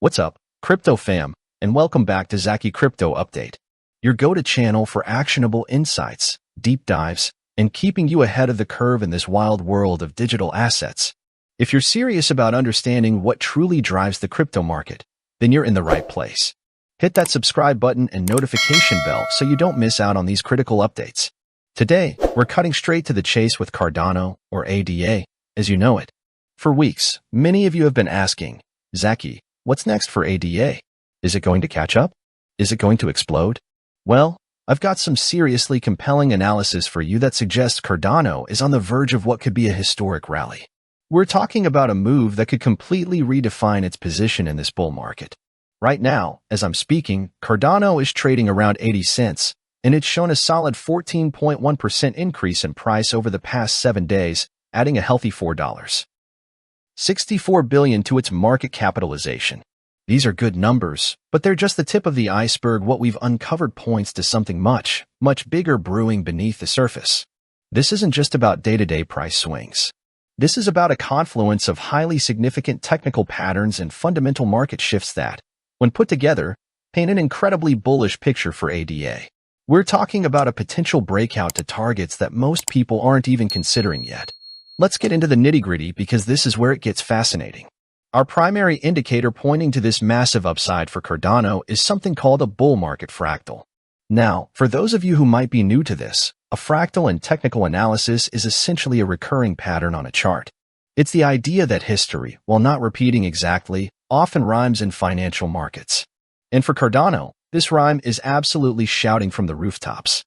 What's up, Crypto fam, and welcome back to Zacchy Crypto Update, your go-to channel for actionable insights, deep dives, and keeping you ahead of the curve in this wild world of digital assets. If you're serious about understanding what truly drives the crypto market, then you're in the right place. Hit that subscribe button and notification bell so you don't miss out on these critical updates. Today, we're cutting straight to the chase with Cardano, or ADA, as you know it. For weeks, many of you have been asking, Zacchy, what's next for ADA? Is it going to catch up? Is it going to explode? Well, I've got some seriously compelling analysis for you that suggests Cardano is on the verge of what could be a historic rally. We're talking about a move that could completely redefine its position in this bull market. Right now, as I'm speaking, Cardano is trading around 80 cents, and it's shown a solid 14.1% increase in price over the past 7 days, adding a healthy $4.64 billion to its market capitalization. These are good numbers, but they're just the tip of the iceberg. What we've uncovered points to something much, much bigger brewing beneath the surface. This isn't just about day-to-day price swings. This is about a confluence of highly significant technical patterns and fundamental market shifts that, when put together, paint an incredibly bullish picture for ADA. We're talking about a potential breakout to targets that most people aren't even considering yet. Let's get into the nitty-gritty because this is where it gets fascinating. Our primary indicator pointing to this massive upside for Cardano is something called a bull market fractal. Now, for those of you who might be new to this, a fractal in technical analysis is essentially a recurring pattern on a chart. It's the idea that history, while not repeating exactly, often rhymes in financial markets. And for Cardano, this rhyme is absolutely shouting from the rooftops.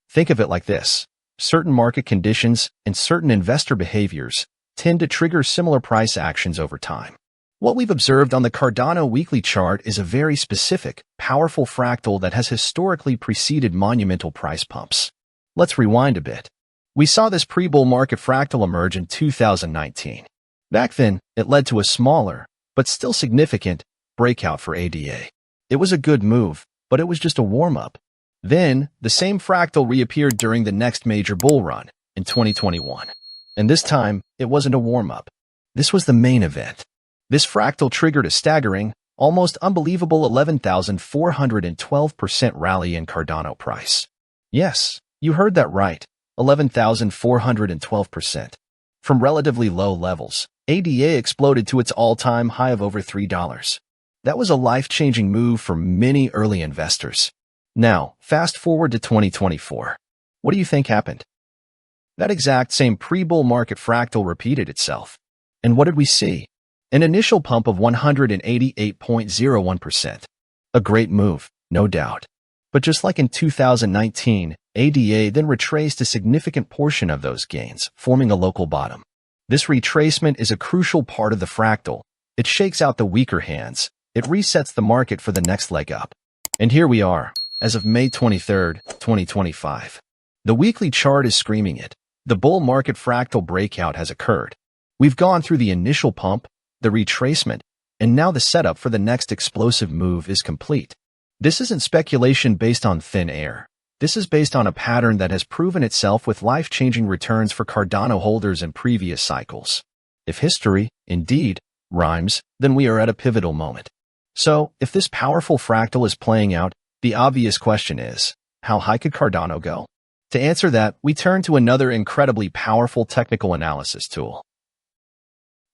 Think of it like this. Certain market conditions and certain investor behaviors tend to trigger similar price actions over time. What we've observed on the Cardano weekly chart is a very specific, powerful fractal that has historically preceded monumental price pumps. Let's rewind a bit. We saw this pre-bull market fractal emerge in 2019. Back then, it led to a smaller, but still significant, breakout for ADA. It was a good move, but it was just a warm-up. Then, the same fractal reappeared during the next major bull run, in 2021. And this time, it wasn't a warm-up. This was the main event. This fractal triggered a staggering, almost unbelievable 11,412% rally in Cardano price. Yes, you heard that right, 11,412%. From relatively low levels, ADA exploded to its all-time high of over $3. That was a life-changing move for many early investors. Now, fast forward to 2024. What do you think happened? That exact same pre-bull market fractal repeated itself. And what did we see? An initial pump of 188.01%. A great move, no doubt. But just like in 2019, ADA then retraced a significant portion of those gains, forming a local bottom. This retracement is a crucial part of the fractal. It shakes out the weaker hands. It resets the market for the next leg up. And here we are, as of May 23, 2025. The weekly chart is screaming it. The bull market fractal breakout has occurred. We've gone through the initial pump, the retracement, and now the setup for the next explosive move is complete. This isn't speculation based on thin air. This is based on a pattern that has proven itself with life-changing returns for Cardano holders in previous cycles. If history, indeed, rhymes, then we are at a pivotal moment. So, if this powerful fractal is playing out, the obvious question is, how high could Cardano go? To answer that, we turn to another incredibly powerful technical analysis tool.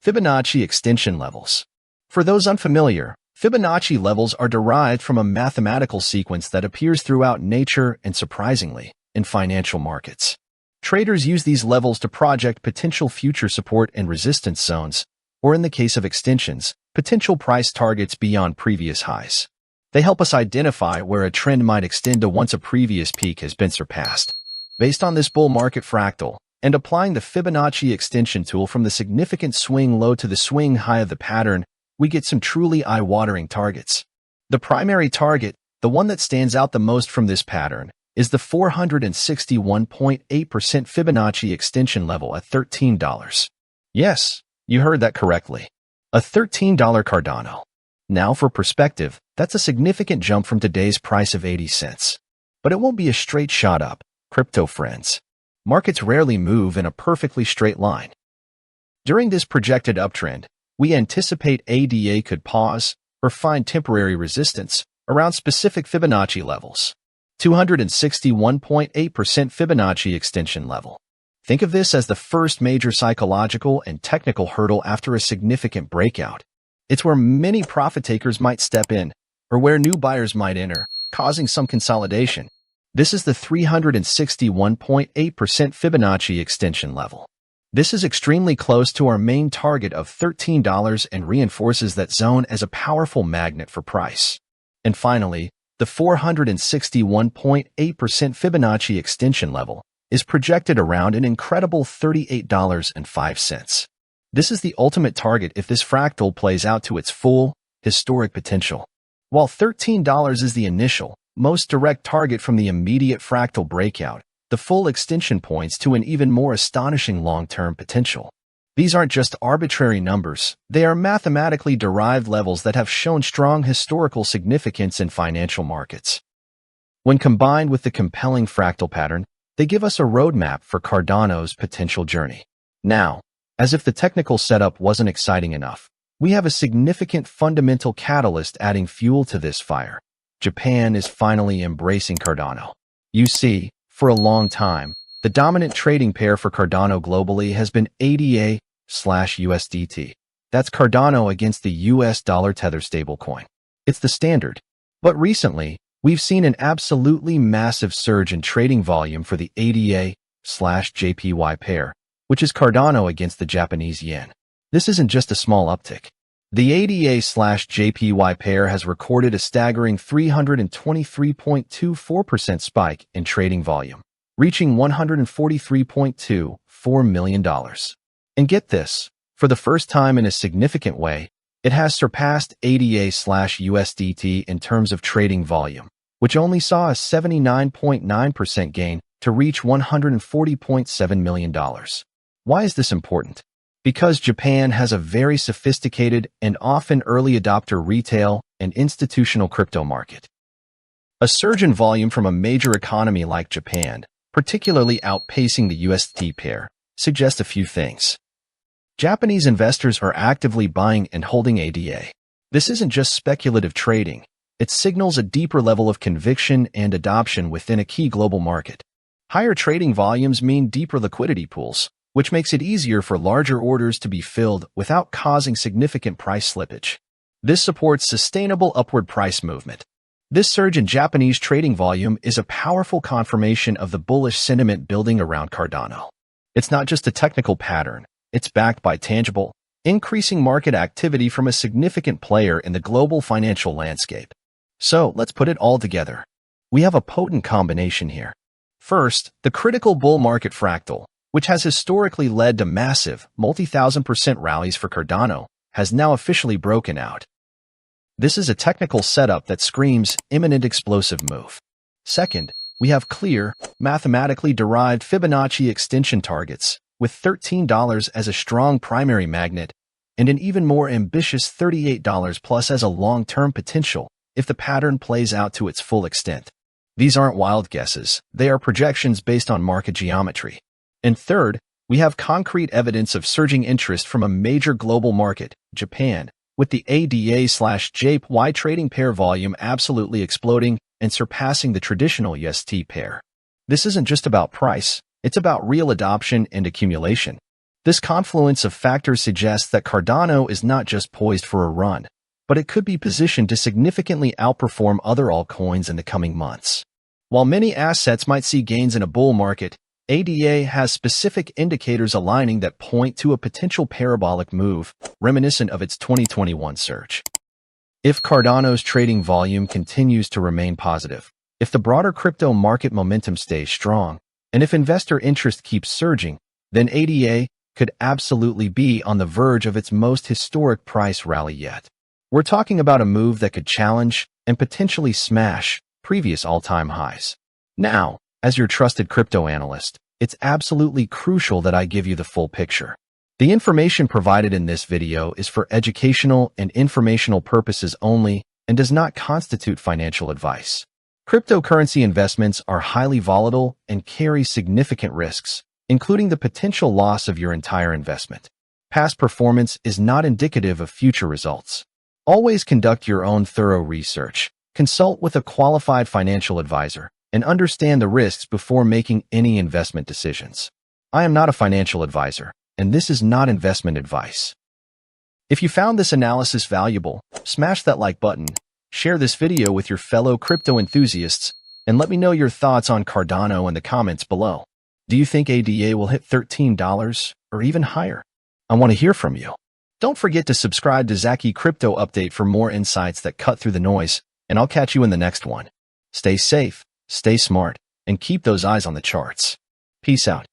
Fibonacci extension levels. For those unfamiliar, Fibonacci levels are derived from a mathematical sequence that appears throughout nature and, surprisingly, in financial markets. Traders use these levels to project potential future support and resistance zones, or in the case of extensions, potential price targets beyond previous highs. They help us identify where a trend might extend to once a previous peak has been surpassed. Based on this bull market fractal, and applying the Fibonacci extension tool from the significant swing low to the swing high of the pattern, we get some truly eye-watering targets. The primary target, the one that stands out the most from this pattern, is the 461.8% Fibonacci extension level at $13. Yes, you heard that correctly. A $13 Cardano. Now for perspective, that's a significant jump from today's price of 80 cents. But it won't be a straight shot up, crypto friends. Markets rarely move in a perfectly straight line. During this projected uptrend, we anticipate ADA could pause, or find temporary resistance around specific Fibonacci levels. 261.8% Fibonacci extension level. Think of this as the first major psychological and technical hurdle after a significant breakout. It's where many profit takers might step in, or where new buyers might enter, causing some consolidation. This is the 361.8% Fibonacci extension level. This is extremely close to our main target of $13 and reinforces that zone as a powerful magnet for price. And finally, the 461.8% Fibonacci extension level is projected around an incredible $38.05. This is the ultimate target if this fractal plays out to its full, historic potential. While $13 is the initial, most direct target from the immediate fractal breakout, the full extension points to an even more astonishing long-term potential. These aren't just arbitrary numbers, they are mathematically derived levels that have shown strong historical significance in financial markets. When combined with the compelling fractal pattern, they give us a roadmap for Cardano's potential journey. Now, as if the technical setup wasn't exciting enough, we have a significant fundamental catalyst adding fuel to this fire. Japan is finally embracing Cardano. You see, for a long time, the dominant trading pair for Cardano globally has been ADA/USDT. That's Cardano against the US dollar tether stablecoin. It's the standard. But recently, we've seen an absolutely massive surge in trading volume for the ADA/JPY pair, which is Cardano against the Japanese yen. This isn't just a small uptick. The ADA/JPY pair has recorded a staggering 323.24% spike in trading volume, reaching $143.24 million. And get this, for the first time in a significant way, it has surpassed ADA/USDT in terms of trading volume, which only saw a 79.9% gain to reach $140.7 million. Why is this important? Because Japan has a very sophisticated and often early adopter retail and institutional crypto market. A surge in volume from a major economy like Japan, particularly outpacing the USDT pair, suggests a few things. Japanese investors are actively buying and holding ADA. This isn't just speculative trading. It signals a deeper level of conviction and adoption within a key global market. Higher trading volumes mean deeper liquidity pools, which makes it easier for larger orders to be filled without causing significant price slippage. This supports sustainable upward price movement. This surge in Japanese trading volume is a powerful confirmation of the bullish sentiment building around Cardano. It's not just a technical pattern, it's backed by tangible, increasing market activity from a significant player in the global financial landscape. So let's put it all together. We have a potent combination here. First, the critical bull market fractal, which has historically led to massive, multi-thousand% rallies for Cardano, has now officially broken out. This is a technical setup that screams imminent explosive move. Second, we have clear, mathematically derived Fibonacci extension targets, with $13 as a strong primary magnet, and an even more ambitious $38 plus as a long-term potential if the pattern plays out to its full extent. These aren't wild guesses, they are projections based on market geometry. And third, we have concrete evidence of surging interest from a major global market, Japan, with the ADA/JPY trading pair volume absolutely exploding and surpassing the traditional USDT pair. This isn't just about price, it's about real adoption and accumulation. This confluence of factors suggests that Cardano is not just poised for a run, but it could be positioned to significantly outperform other altcoins in the coming months. While many assets might see gains in a bull market, ADA has specific indicators aligning that point to a potential parabolic move, reminiscent of its 2021 surge. If Cardano's trading volume continues to remain positive, if the broader crypto market momentum stays strong, and if investor interest keeps surging, then ADA could absolutely be on the verge of its most historic price rally yet. We're talking about a move that could challenge and potentially smash previous all-time highs. Now, as your trusted crypto analyst, it's absolutely crucial that I give you the full picture. The information provided in this video is for educational and informational purposes only and does not constitute financial advice. Cryptocurrency investments are highly volatile and carry significant risks, including the potential loss of your entire investment. Past performance is not indicative of future results. Always conduct your own thorough research, consult with a qualified financial advisor, and understand the risks before making any investment decisions. I am not a financial advisor, and this is not investment advice. If you found this analysis valuable, smash that like button, share this video with your fellow crypto enthusiasts, and let me know your thoughts on Cardano in the comments below. Do you think ADA will hit $13 or even higher? I want to hear from you. Don't forget to subscribe to Zacchy Crypto Update for more insights that cut through the noise, and I'll catch you in the next one. Stay safe, stay smart, and keep those eyes on the charts. Peace out.